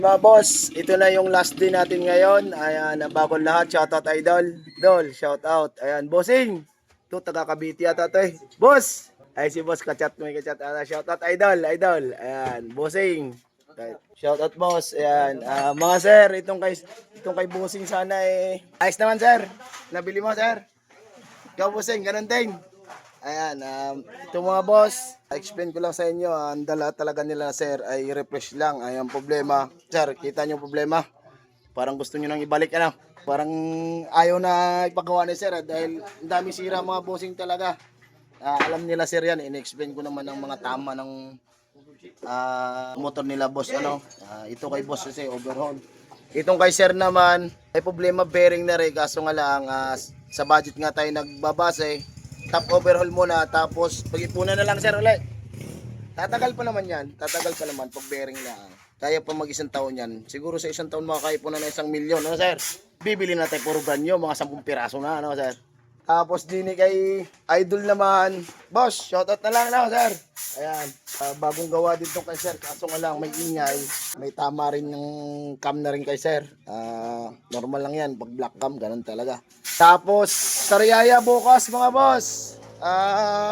Mga boss, ito na yung last day natin ngayon. Ayan, bagong lahat. Shoutout Idol. Idol, shoutout. Ayan, bossing. Ito, taga Cavite yata ito eh. Boss! Ay, si boss, kachat. May kachat. Shoutout Idol, Idol. Ayan, bossing. Shoutout boss. Ayan, mga sir, itong kay bossing sana eh. Ayos naman sir. Nabili mo sir. Ikaw bossing, ganun din. Ayan, ito mga boss, explain ko lang sa inyo, ang dala talaga nila sir ay refresh lang. Ay ang problema, sir, kita nyo yung problema. Parang gusto nyo nang ibalik ano. Parang ayaw na ipagawa ni sir dahil ang dami sira mga bossing talaga. Alam nila sir yan, in-explain ko naman ang mga tama ng motor nila boss ano. Ito kay boss kasi overhaul. Itong kay sir naman, may problema bearing na rin kaso nga lang sa budget nga tayo nagbabase. Top overhaul muna tapos pag-ipunan na lang sir ulit. Tatagal pa naman yan. Tatagal pa naman pag bearing lang. Kaya pa mag isang taon yan. Siguro sa isang taon makakaipunan na 1,000,000. Ano sir? Bibili na tayo puro brand new. Mga 10 piraso na. Ano sir? Tapos din kay Idol naman. Boss, shoutout na lang na sir. Ayan. Bagong gawa dito kay sir. Kaso nga lang may ingay. May tama rin yung cam na rin kay sir. Normal lang yan. Pag black cam, ganun talaga. Tapos, Sariaya bukas mga boss.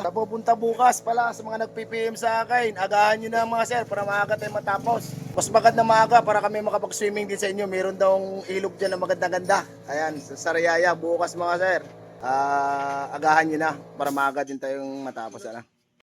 Napupunta bukas pala sa mga nag-PPM sa akin. Agahan nyo na mga sir para maaga tayo matapos. Mas magad na maaga para kami makapag-swimming din sa inyo. Meron daw ilog dyan na maganda-ganda. Ayan, sa Sariaya bukas mga sir. Agahan nyo na para maaga din tayong matapos. Ano?